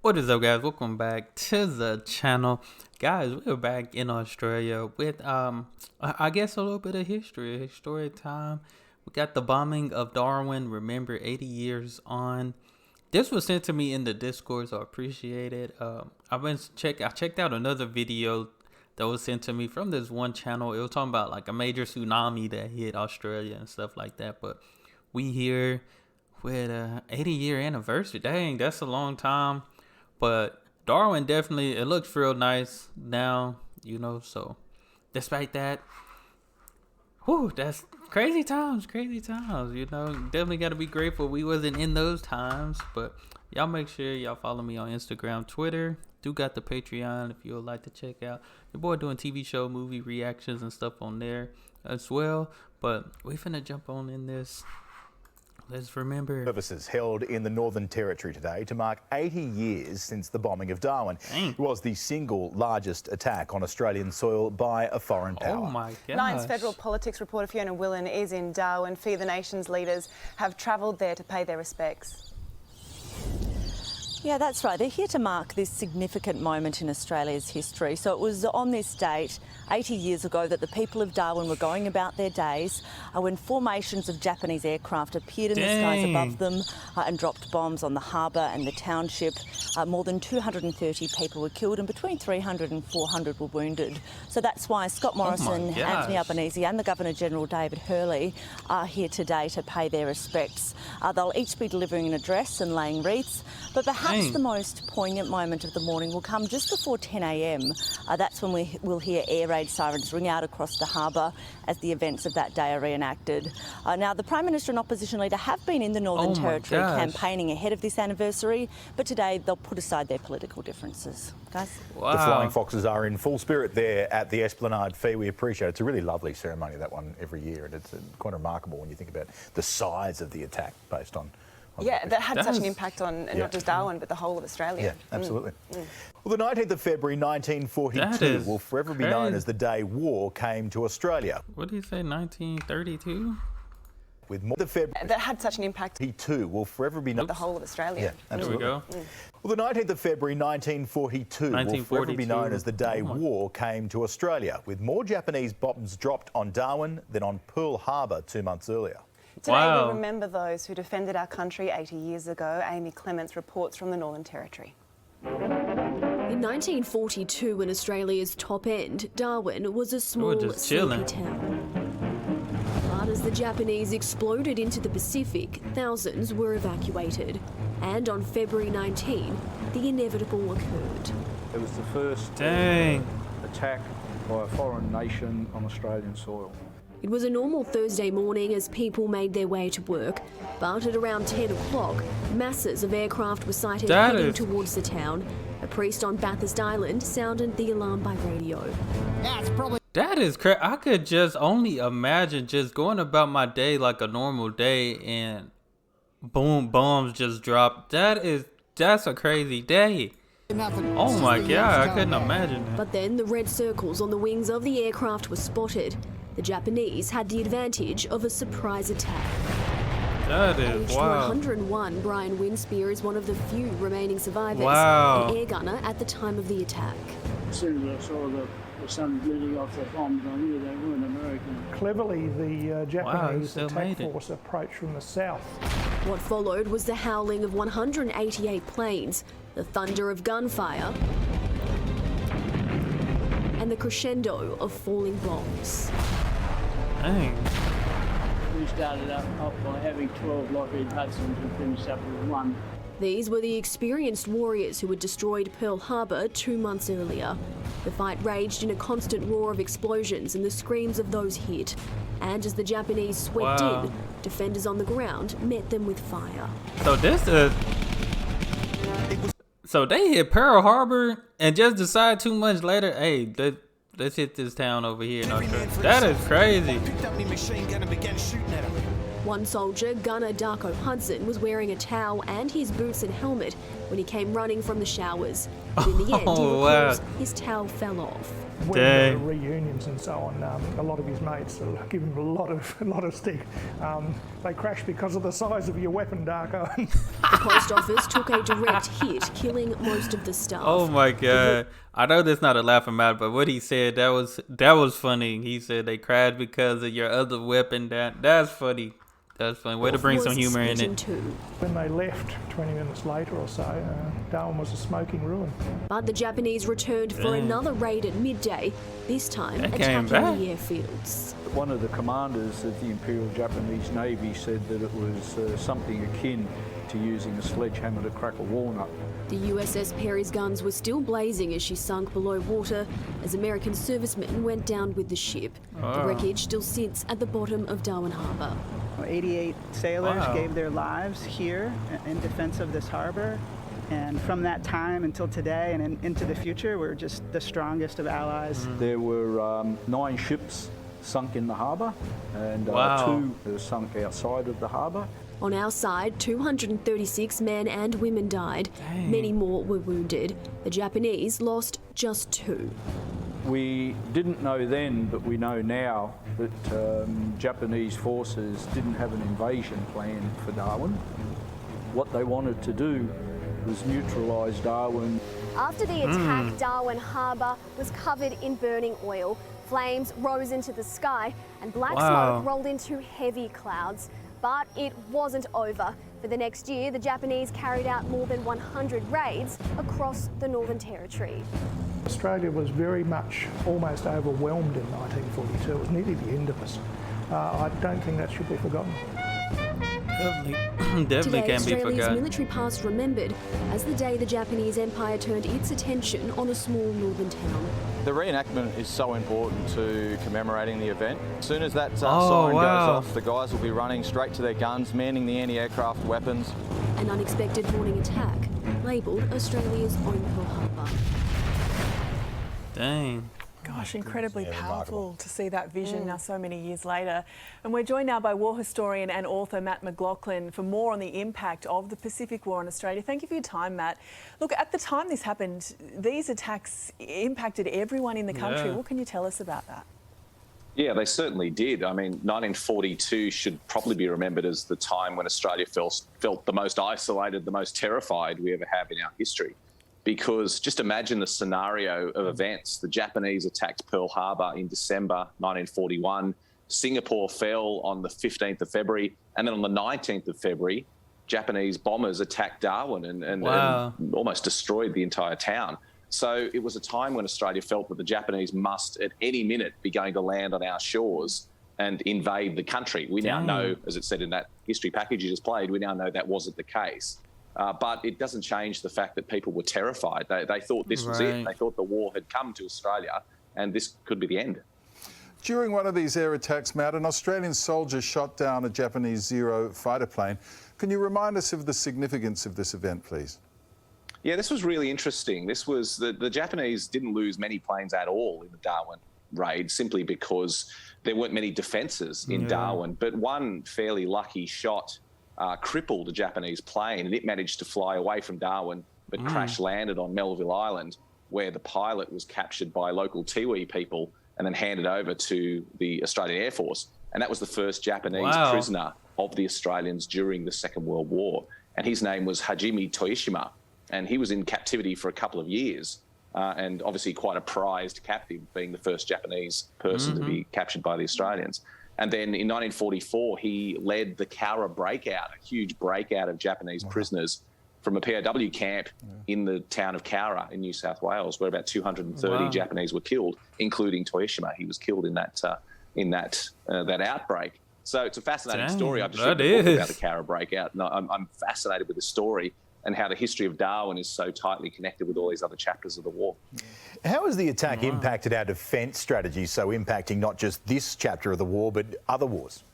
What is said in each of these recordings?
What is up, guys? Welcome back to the channel. Guys, we're back in Australia with I guess a little bit of history time. We got the bombing of Darwin. Remember, 80 years on. This was sent to me in the Discord, so I appreciate it. I checked out another video that was sent to me from this one channel. It was talking about like a major tsunami that hit Australia and stuff like that. But we here with a 80-year anniversary. Dang, that's a long time. But Darwin definitely, it looks real nice now, you know, so despite that, whew, that's crazy times, you know. Definitely got to be grateful we wasn't in those times. But y'all make sure y'all follow me on Instagram, Twitter. Do got the Patreon if you would like to check out your boy doing TV show, movie reactions and stuff on there as well. But we finna jump on in this. Let's remember. Services held in the Northern Territory today to mark 80 years since the bombing of Darwin. Dang. It was the single largest attack on Australian soil by a foreign power. Oh my gosh. Nine's federal politics reporter Fiona Willan is in Darwin. Few of the nation's leaders have travelled there to pay their respects. Yeah, that's right. They're here to mark this significant moment in Australia's history. So it was on this date, 80 years ago, that the people of Darwin were going about their days when formations of Japanese aircraft appeared in the skies above them and dropped bombs on the harbour and the township. More than 230 people were killed and between 300 and 400 were wounded. So that's why Scott Morrison, Anthony Albanese and the Governor-General David Hurley are here today to pay their respects. They'll each be delivering an address and laying wreaths, but perhaps the most poignant moment of the morning will come just before 10 a.m. That's when we will hear air raid sirens ring out across the harbour as the events of that day are reenacted. Now, the Prime Minister and Opposition Leader have been in the Northern Territory campaigning ahead of this anniversary, but today they'll put aside their political differences. Guys? Wow. The Flying Foxes are in full spirit there at the Esplanade Fee. We appreciate it. It's a really lovely ceremony, that one, every year, and it's quite remarkable when you think about the size of the attack based on. Yeah, that had such an impact on not just Darwin, but the whole of Australia. Yeah, absolutely. Well, the 19th of February 1942 will forever be known as the day war came to Australia. What do you say, 1932? With more February, that had such an impact. He too will forever be known. The whole of Australia. Yeah, absolutely. There we go. Well, the 19th of February 1942 will forever be known as the day war came to Australia, with more Japanese bombs dropped on Darwin than on Pearl Harbor 2 months earlier. Today we remember those who defended our country 80 years ago. Amy Clements reports from the Northern Territory. In 1942, in Australia's top end, Darwin was a small, sleepy town. But as the Japanese exploded into the Pacific, thousands were evacuated. And on February 19, the inevitable occurred. It was the first attack by a foreign nation on Australian soil. It was a normal Thursday morning as people made their way to work, but at around 10 o'clock, masses of aircraft were sighted heading towards the town. A priest on Bathurst Island sounded the alarm by radio. That is crazy. I could just only imagine just going about my day like a normal day and boom, bombs just dropped. That's a crazy day. Oh my God, I couldn't imagine that. But then the red circles on the wings of the aircraft were spotted. The Japanese had the advantage of a surprise attack. That is Aged wow. 101, Brian Winspear is one of the few remaining survivors. Wow. An air gunner at the time of the attack. As soon as I saw the sun bleeding off the bombs, I knew they weren't American. Cleverly, the Japanese attack force approached from the south. What followed was the howling of 188 planes, the thunder of gunfire, and the crescendo of falling bombs. Dang. We started off by having 12 Lockheed Hudsons and finished up with one. These were the experienced warriors who had destroyed Pearl Harbor 2 months earlier. The fight raged in a constant roar of explosions and the screams of those hit. And as the Japanese swept in, defenders on the ground met them with fire. So they hit Pearl Harbor and just decide 2 months later, hey, let's hit this town over here in Australia. That is crazy. One soldier, gunner Darko Hudson, was wearing a towel and his boots and helmet when he came running from the showers. But in the end, he recalls his towel fell off. When there were reunions and so on, a lot of his mates give him a lot of stick. They crashed because of the size of your weapon, Darko. The post office took a direct hit, killing most of the staff. Oh my God! I know that's not a laughing matter, but what he said that was funny. He said they crashed because of your other weapon. That's funny. That's funny. Way to bring some humor in it. When they left 20 minutes later or so, Darwin was a smoking ruin. But the Japanese returned for another raid at midday, this time attacking the airfields. One of the commanders of the Imperial Japanese Navy said that it was something akin to using a sledgehammer to crack a walnut. The USS Perry's guns were still blazing as she sunk below water as American servicemen went down with the ship. The wreckage still sits at the bottom of Darwin Harbour. 88 sailors gave their lives here in defense of this harbour. And from that time until today and into the future, we're just the strongest of allies. There were 9 ships sunk in the harbour and 2 sunk outside of the harbour. On our side, 236 men and women died. Many more were wounded. The Japanese lost just 2. We didn't know then, but we know now that Japanese forces didn't have an invasion plan for Darwin. What they wanted to do was neutralise Darwin. After the attack, Darwin Harbour was covered in burning oil. Flames rose into the sky and black smoke rolled into heavy clouds. But it wasn't over. For the next year, the Japanese carried out more than 100 raids across the Northern Territory. Australia was very much almost overwhelmed in 1942. It was nearly the end of us. I don't think that should be forgotten. Definitely Today, can't be Australia's forgotten. military past remembered as the day the Japanese Empire turned its attention on a small northern town. The reenactment is so important to commemorating the event. As soon as that siren goes off, the guys will be running straight to their guns, manning the anti-aircraft weapons. An unexpected morning attack, labelled Australia's own Pearl Harbor. Dang. Gosh, incredibly powerful to see that vision now so many years later. And we're joined now by war historian and author Matt McLaughlin for more on the impact of the Pacific War on Australia. Thank you for your time, Matt. Look, at the time this happened, these attacks impacted everyone in the country. What can you tell us about that? Yeah, they certainly did. I mean, 1942 should probably be remembered as the time when Australia felt the most isolated, the most terrified we ever have in our history. Because just imagine the scenario of events. The Japanese attacked Pearl Harbor in December 1941. Singapore fell on the 15th of February. And then on the 19th of February, Japanese bombers attacked Darwin and almost destroyed the entire town. So it was a time when Australia felt that the Japanese must at any minute be going to land on our shores and invade the country. We now know, as it said in that history package you just played, we now know that wasn't the case. But it doesn't change the fact that people were terrified. They thought this was it. They thought the war had come to Australia and this could be the end. During one of these air attacks, Matt, an Australian soldier shot down a Japanese Zero fighter plane. Can you remind us of the significance of this event, please? Yeah, this was really interesting. This was the Japanese didn't lose many planes at all in the Darwin raid simply because there weren't many defences in Darwin. But one fairly lucky shot crippled a Japanese plane and it managed to fly away from Darwin but crash landed on Melville Island, where the pilot was captured by local Tiwi people and then handed over to the Australian Air Force. And that was the first Japanese prisoner of the Australians during the Second World War. And his name was Hajime Toishima. And he was in captivity for a couple of years and obviously quite a prized captive, being the first Japanese person to be captured by the Australians. And then in 1944, he led the Cowra breakout, a huge breakout of Japanese prisoners from a POW camp in the town of Cowra in New South Wales, where about 230 Japanese were killed, including Toishima. He was killed in that outbreak. So it's a fascinating story. I've just written a book about the Cowra breakout, and I'm fascinated with the story and how the history of Darwin is so tightly connected with all these other chapters of the war. How has the attack impacted our defence strategy, so impacting not just this chapter of the war, but other wars?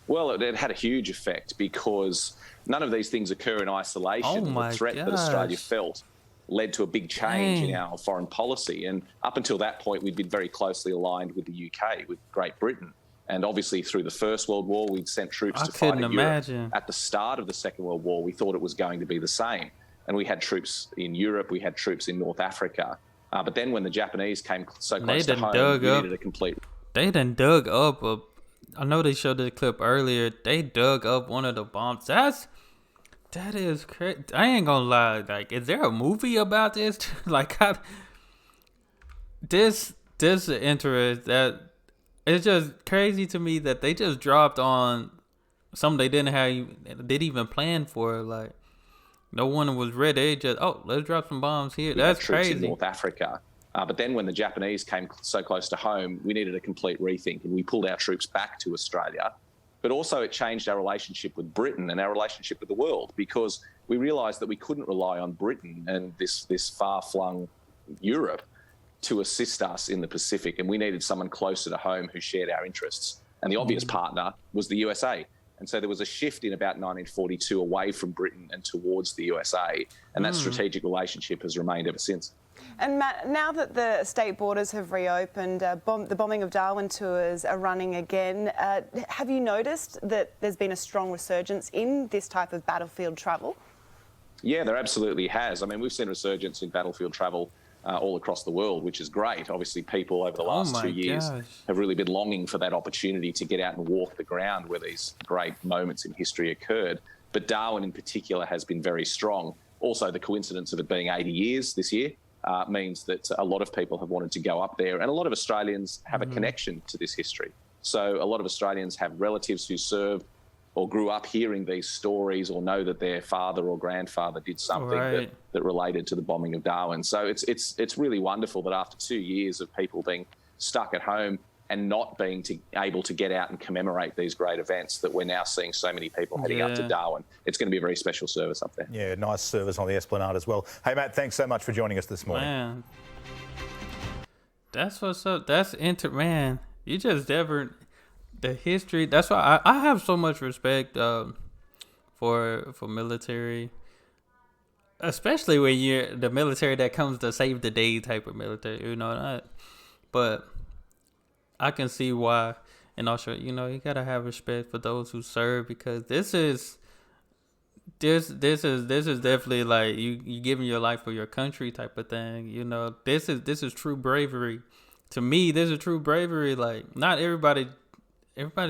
Well, it had a huge effect because none of these things occur in isolation. The threat that Australia felt led to a big change in our foreign policy. And up until that point, we'd been very closely aligned with the UK, with Great Britain. And obviously through the First World War, we'd sent troops to fight in Europe. At the start of the Second World War, we thought it was going to be the same. and we had troops in Europe, we had troops in North Africa. But then when the Japanese came so close to home, we needed a complete... They done dug up I know they showed the clip earlier. They dug up one of the bombs. That is crazy. I ain't gonna lie. Like, is there a movie about this? Like, this interest that it's just crazy to me that they just dropped on something they didn't even plan for. Like, no one was ready. They just, let's drop some bombs here. That's crazy. In North Africa. But then when the Japanese came so close to home, we needed a complete rethink, and we pulled our troops back to Australia. But also it changed our relationship with Britain and our relationship with the world, because we realised that we couldn't rely on Britain and this far-flung Europe to assist us in the Pacific, and we needed someone closer to home who shared our interests. And the obvious partner was the USA. And so there was a shift in about 1942 away from Britain and towards the USA, and that strategic relationship has remained ever since. And Matt, now that the state borders have reopened, the bombing of Darwin tours are running again, have you noticed that there's been a strong resurgence in this type of battlefield travel? Yeah, there absolutely has. I mean, we've seen resurgence in battlefield travel all across the world, which is great. Obviously, people over the last 2 years have really been longing for that opportunity to get out and walk the ground where these great moments in history occurred. But Darwin in particular has been very strong. Also, the coincidence of it being 80 years this year means that a lot of people have wanted to go up there, and a lot of Australians have a connection to this history. So a lot of Australians have relatives who served or grew up hearing these stories, or know that their father or grandfather did something that related to the bombing of Darwin. So it's really wonderful that after 2 years of people being stuck at home and not being able to get out and commemorate these great events, that we're now seeing so many people heading up to Darwin. It's going to be a very special service up there. Yeah, nice service on the Esplanade as well. Hey, Matt, thanks so much for joining us this morning. Man, that's what's up. That's man. You just never... The history. That's why I have so much respect for military, especially when you're the military that comes to save the day type of military. You know, but I can see why. And also, you know, you gotta have respect for those who serve, because this is definitely like you giving your life for your country type of thing. You know, this is true bravery. To me, this is true bravery. Like, not everybody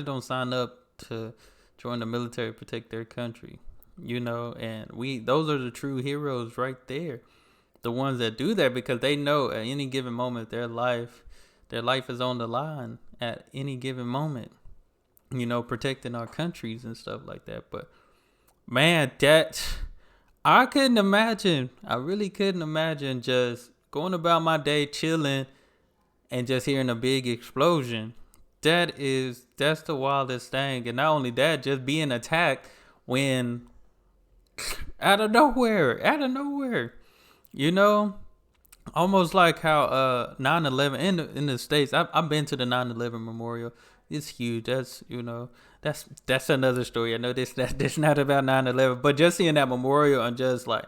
don't sign up to join the military to protect their country, you know, and those are the true heroes right there. The ones that do that because they know at any given moment their life is on the line at any given moment, you know, protecting our countries and stuff like that. But man, I really couldn't imagine just going about my day chilling and just hearing a big explosion. That's the wildest thing. And not only that, just being attacked when out of nowhere, you know, almost like how 9/11 in the States. I've been to the 9/11 memorial. It's huge. That's, you know, that's another story. I know this not about 9/11, but just seeing that memorial and just like,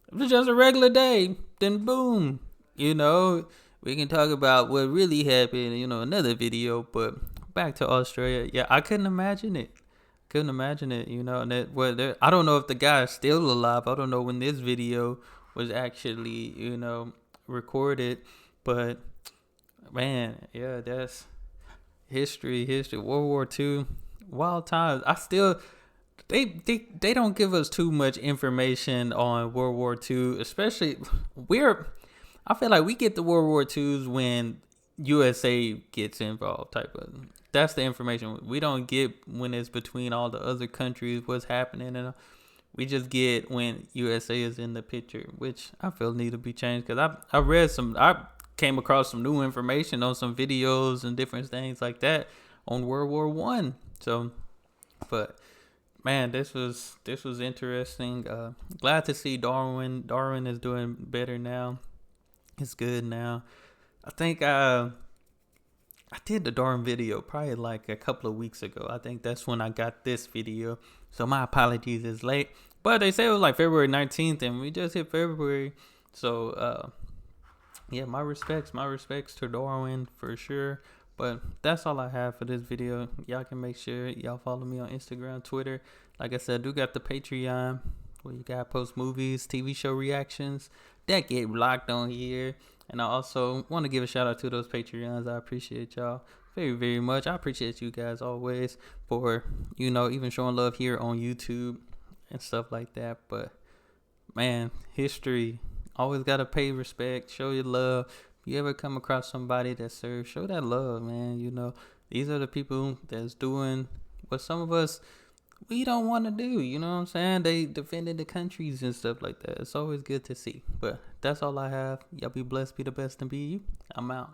it was just a regular day, then boom, you know. We can talk about what really happened, you know, another video. But back to Australia, yeah, I couldn't imagine it. You know, and I don't know if the guy is still alive. I don't know when this video was actually, you know, recorded. But man, yeah, that's history. World War II, wild times. They don't give us too much information on World War II, especially I feel like we get the World War IIs when USA gets involved type of. That's the information we don't get when it's between all the other countries, what's happening, and we just get when USA is in the picture, which I feel need to be changed, because I came across some new information on some videos and different things like that on World War I. So, but man, this was interesting. Glad to see Darwin is doing better now. It's good now. I think I did the Darwin video probably like a couple of weeks ago. I think that's when I got this video. So my apologies, it's late. But they say it was like February 19th, and we just hit February. So yeah, my respects to Darwin for sure. But that's all I have for this video. Y'all can make sure y'all follow me on Instagram, Twitter. Like I said, I do got the Patreon. where you got post movies, TV show reactions that get locked on here. And I also want to give a shout out to those Patreons. I appreciate y'all very, very much. I appreciate you guys always for, you know, even showing love here on YouTube and stuff like that. But man, history, always got to pay respect, show your love. If you ever come across somebody that serves, show that love, man. You know, these are the people that's doing what some of us, we don't want to do. You know what I'm saying? They defended the countries and stuff like that. It's always good to see. But that's all I have. Y'all be blessed, be the best, and be you. I'm out.